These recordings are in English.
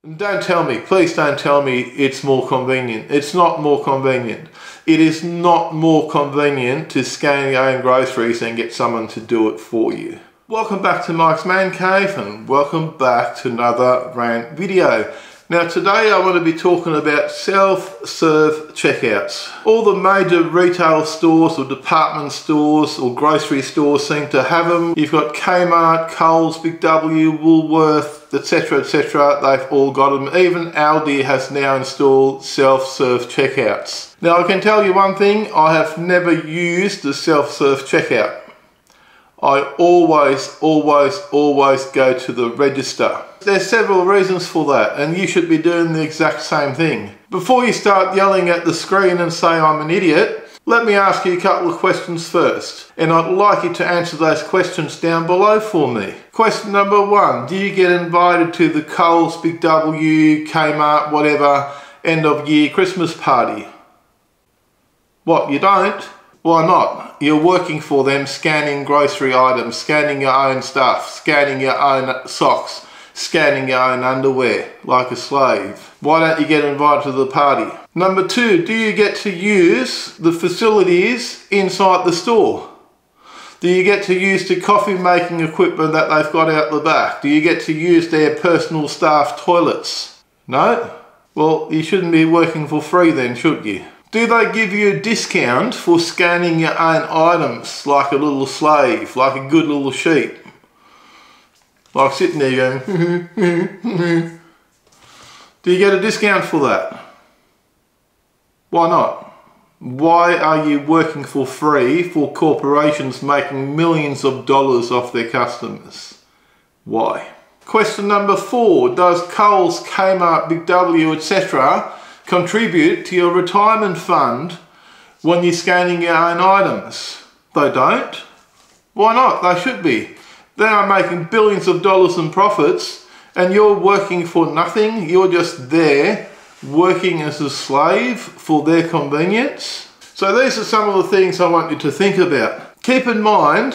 Don't tell me, please don't tell me it's more convenient. It's not more convenient. It is not more convenient to scan your own groceries and get someone to do it for you. Welcome back to Mike's Man Cave and welcome back to another rant video. Now today I want to be talking about self-serve checkouts. All the major retail stores or department stores or grocery stores seem to have them. You've got Kmart, Coles, Big W, Woolworth, etc, etc. They've all got them. Even Aldi has now installed self-serve checkouts. Now I can tell you one thing, I have never used the self-serve checkout. I always go to the register. There's several reasons for that, and you should be doing the exact same thing. Before you start yelling at the screen and say I'm an idiot, let me ask you a couple of questions first, and I'd like you to answer those questions down below for me. Question number one, do you get invited to the Coles, Big W, Kmart, whatever, end of year Christmas party? What, you don't? Why not? You're working for them, scanning grocery items, scanning your own stuff, scanning your own socks, scanning your own underwear like a slave. Why don't you get invited to the party? Number two, do you get to use the facilities inside the store? Do you get to use the coffee making equipment that they've got out the back? Do you get to use their personal staff toilets? No? Well, you shouldn't be working for free then, should you? Do they give you a discount for scanning your own items like a little slave, like a good little sheep? Like sitting there going, do you get a discount for that? Why not? Why are you working for free for corporations making millions of dollars off their customers? Why? Question number four, does Coles, Kmart, Big W, etc. contribute to your retirement fund when you're scanning your own items? They don't. Why not? They should be. They are making billions of dollars in profits and you're working for nothing. You're just there working as a slave for their convenience. So these are some of the things I want you to think about. Keep in mind,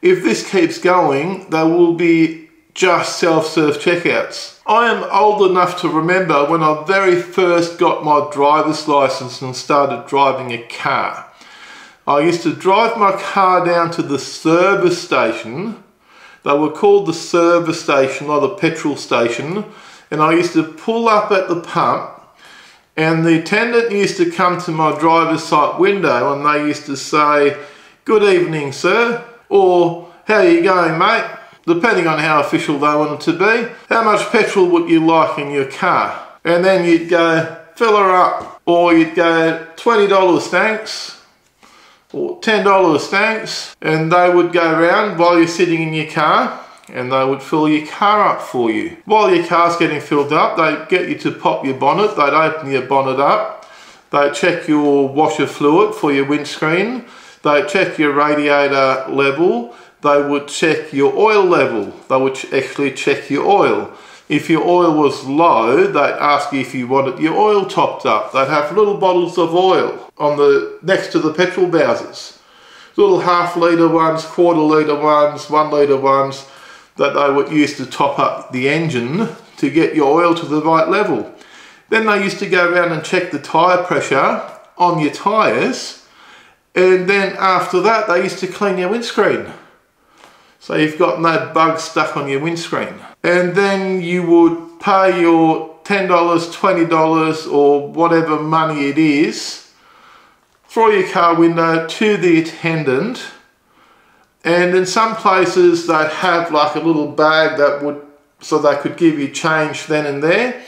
if this keeps going, there will be just self-serve checkouts. I am old enough to remember when I very first got my driver's license and started driving a car. I used to drive my car down to the service station. They were called the service station or the petrol station, and I used to pull up at the pump and the attendant used to come to my driver's side window and they used to say, "Good evening, sir," or "How are you going, mate?" Depending on how official they wanted to be. "How much petrol would you like in your car?" And then you'd go, "Fill her up," or you'd go, "$20 thanks," or $10 thanks, and they would go around while you're sitting in your car and they would fill your car up for you. While your car's getting filled up, they'd get you to pop your bonnet, they'd open your bonnet up, they'd check your washer fluid for your windscreen, they'd check your radiator level, they would check your oil level, they would actually check your oil. If your oil was low, they'd ask you if you wanted your oil topped up. They'd have little bottles of oil on the next to the petrol bowsers. Little half-litre ones, quarter-litre ones, 1-litre ones that they would use to top up the engine to get your oil to the right level. Then they used to go around and check the tyre pressure on your tyres, and then after that they used to clean your windscreen. So you've got no bugs stuck on your windscreen. And then you would pay your $10, $20 or whatever money it is through your car window to the attendant. And in some places they'd have like a little bag that would, so they could give you change then and there.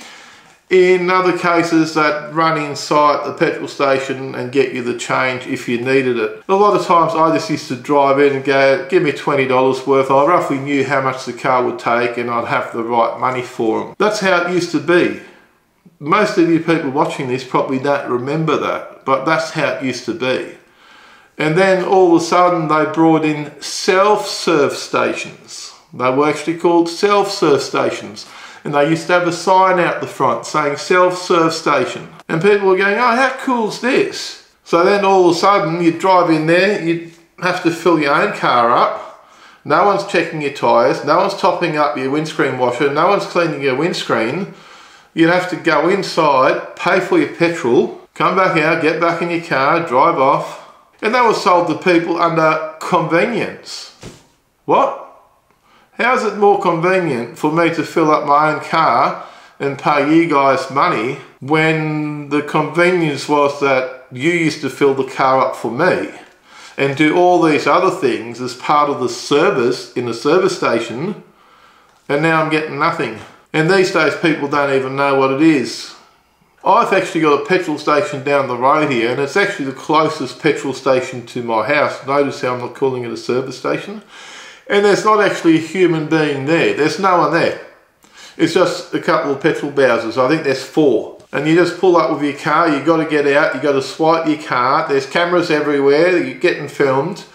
In other cases, they'd run inside the petrol station and get you the change if you needed it. A lot of times I just used to drive in and go, "Give me $20 worth." I roughly knew how much the car would take and I'd have the right money for them. That's how it used to be. Most of you people watching this probably don't remember that, but that's how it used to be. And then all of a sudden they brought in self-serve stations. They were actually called self-serve stations. And they used to have a sign out the front saying self-serve station. And people were going, "Oh, how cool's this?" So then all of a sudden you'd drive in there, you'd have to fill your own car up. No one's checking your tyres, no one's topping up your windscreen washer, no one's cleaning your windscreen. You'd have to go inside, pay for your petrol, come back out, get back in your car, drive off. And that was sold to people under convenience. What? How is it more convenient for me to fill up my own car and pay you guys money when the convenience was that you used to fill the car up for me and do all these other things as part of the service in the service station, and now I'm getting nothing? And these days people don't even know what it is. I've actually got a petrol station down the road here, and it's actually the closest petrol station to my house. Notice how I'm not calling it a service station. And there's not actually a human being there. There's no one there. It's just a couple of petrol bowsers. I think there's 4. And you just pull up with your car, you've got to get out, you've got to swipe your card. There's cameras everywhere, you're getting filmed.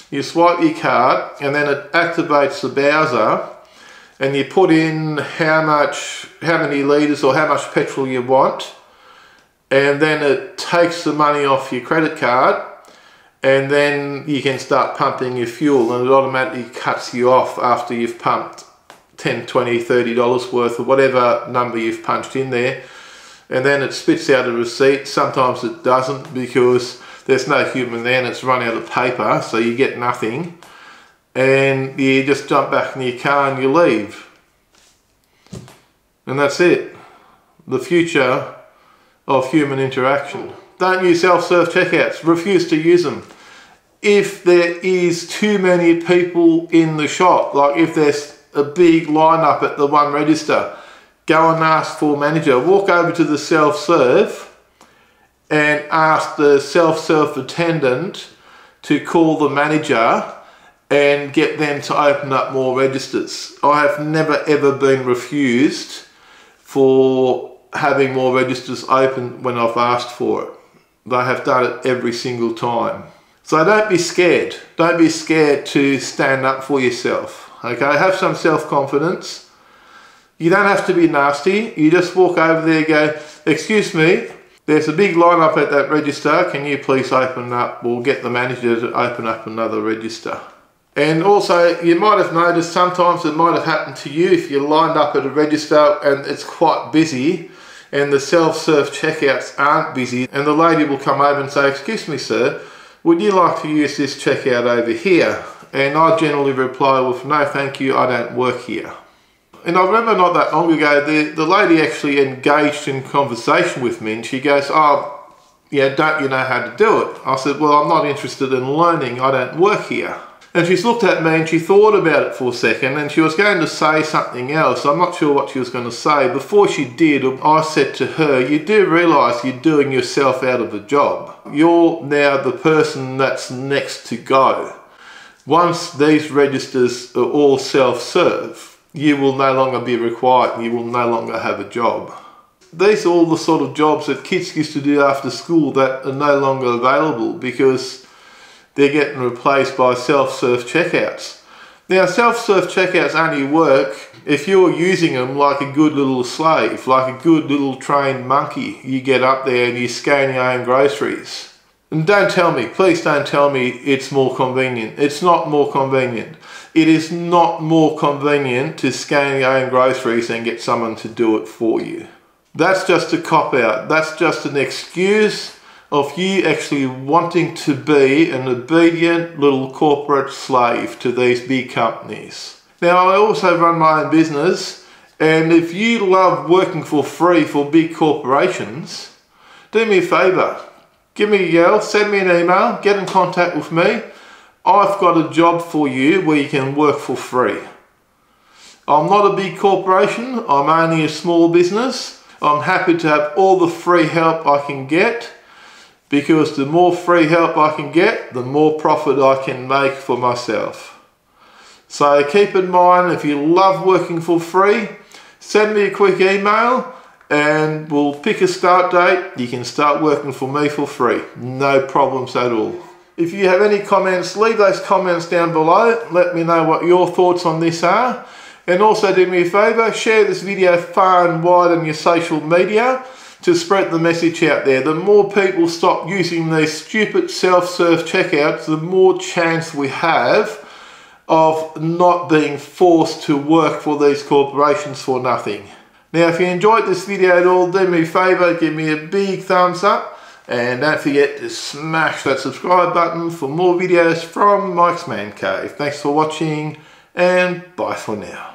You swipe your card, and then it activates the bowser, and you put in how many litres or how much petrol you want, and then it takes the money off your credit card, and then you can start pumping your fuel, and it automatically cuts you off after you've pumped $10, $20, $30 worth of whatever number you've punched in there. And then it spits out a receipt. Sometimes it doesn't because there's no human there and it's run out of paper, so you get nothing. And you just jump back in your car and you leave. And that's it. The future of human interaction. Don't use self-serve checkouts. Refuse to use them. If there is too many people in the shop, like if there's a big lineup at the one register, go and ask for manager. Walk over to the self-serve and ask the self-serve attendant to call the manager and get them to open up more registers. I have never ever been refused for having more registers open when I've asked for it. They have done it every single time. So don't be scared. Don't be scared to stand up for yourself. Okay, have some self-confidence. You don't have to be nasty. You just walk over there and go, excuse me, there's a big lineup at that register. Can you please open up, or get the manager to open up another register? And also, you might have noticed sometimes it might have happened to you if you're lined up at a register and it's quite busy and the self-serve checkouts aren't busy, and the lady will come over and say, excuse me sir, would you like to use this checkout over here? And I generally reply with, no thank you, I don't work here. And I remember not that long ago, the lady actually engaged in conversation with me, and she goes, oh, yeah, don't you know how to do it? I said, well, I'm not interested in learning, I don't work here. And she's looked at me and she thought about it for a second, and she was going to say something else. I'm not sure what she was going to say. Before she did, I said to her, you do realise you're doing yourself out of a job. You're now the person that's next to go. Once these registers are all self-serve, you will no longer be required and you will no longer have a job. These are all the sort of jobs that kids used to do after school that are no longer available because they're getting replaced by self-serve checkouts. Now, self-serve checkouts only work if you're using them like a good little slave, like a good little trained monkey. You get up there and you scan your own groceries. And don't tell me, please don't tell me it's more convenient. It's not more convenient. It is not more convenient to scan your own groceries and get someone to do it for you. That's just a cop-out. That's just an excuse of you actually wanting to be an obedient little corporate slave to these big companies. Now, I also run my own business, and if you love working for free for big corporations, do me a favour. Give me a yell, send me an email, get in contact with me. I've got a job for you where you can work for free. I'm not a big corporation, I'm only a small business. I'm happy to have all the free help I can get, because the more free help I can get, the more profit I can make for myself. So keep in mind, if you love working for free, send me a quick email and we'll pick a start date. You can start working for me for free. No problems at all. If you have any comments, leave those comments down below. Let me know what your thoughts on this are. And also do me a favour, share this video far and wide on your social media to spread the message out there. The more people stop using these stupid self-serve checkouts, the more chance we have of not being forced to work for these corporations for nothing. Now if you enjoyed this video at all, do me a favour, give me a big thumbs up, and don't forget to smash that subscribe button for more videos from Mike's Man Cave. Thanks for watching, and bye for now.